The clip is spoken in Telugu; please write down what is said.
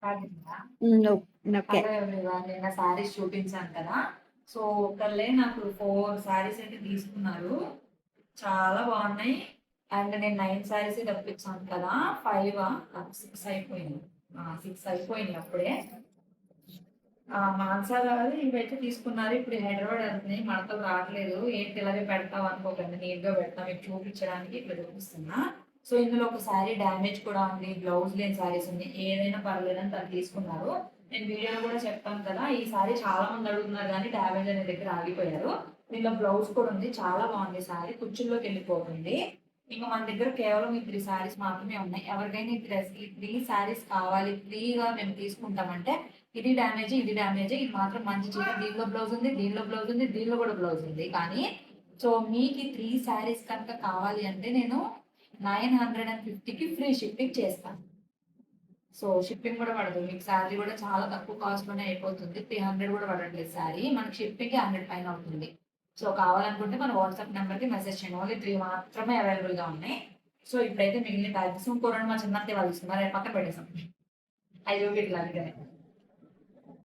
కాకినాడ. ఓకే. Hello everyone. నిన్న శారీస్ చూపించాను కదా! సో, ఒకళ్ళే నాకు 4 శారీస్ అయితే తీసుకున్నారు. చాలా బాగున్నాయి. అండ్ నేను 9 శారీసే తెప్పించాను కదా! 5 6 అయిపోయినాయి. 6 అయిపోయినాయి అప్పుడే. మానస గారు ఇవైతే తీసుకున్నారు. ఇప్పుడు హైదరాబాద్ వెళ్తున్నాయి. మడతలు రావట్లేదు. ఏంటి ఇలాగే పెడతావు అనుకోకండి. నీట్‌గా పెడతా మీకు చూపించడానికి ఇట్లా చూపిస్తున్నా. సో, ఇందులో ఒక శారీ డ్యామేజ్ కూడా ఉంది. బ్లౌజ్ లేని శారీస్ ఉన్నాయి. ఏదైనా పర్లేదని తను తీసుకున్నారు. నేను వీడియోలో కూడా చెప్పాను కదా! ఈ శారీ చాలా మంది అడుగుతున్నారు కానీ డ్యామేజ్ అనే దగ్గర ఆగిపోయారు. దీనిలో బ్లౌజ్ కూడా ఉంది. చాలా బాగుంది శారీ. కుచ్చుల్లోకి వెళ్ళిపోతుంది. ఇంక మన దగ్గర కేవలం ఈ 3 శారీస్ మాత్రమే ఉన్నాయి. ఎవరికైనా ఈ 3 శారీస్ కావాలి, ఫ్రీగా మేము తీసుకుంటామంటే ఇది డ్యామేజ్, ఇది డ్యామేజ్, ఇది మాత్రం మంచి చీర. దీనిలో బ్లౌజ్ ఉంది, దీనిలో బ్లౌజ్ ఉంది, దీనిలో కూడా బ్లౌజ్ ఉంది. కానీ సో మీకు ఈ 3 శారీస్ కనుక కావాలి అంటే నేను 950కి ఫ్రీ షిప్పింగ్ చేస్తాను. సో షిప్పింగ్ కూడా పడదు. మీకు శారీ కూడా చాలా తక్కువ కాస్ట్‌లోనే అయిపోతుంది. 300 కూడా పడట్లేదు శారీ. మనకి షిప్పింగ్‌కి 100 పైన అవుతుంది. సో కావాలనుకుంటే మన వాట్సాప్ నెంబర్‌కి మెసేజ్ చేయండి. ఓన్లీ 3 మాత్రమే అవైలబుల్‌గా ఉన్నాయి. సో ఇప్పుడైతే మిగిలిన బ్యాచెస్ ఇంకో 2 మా చిన్నత్తయ్య వాళ్ళు ఇస్తున్నారు. అవి పక్కన పెట్టేసాం. అవి చూపియట్లే అందుకనే.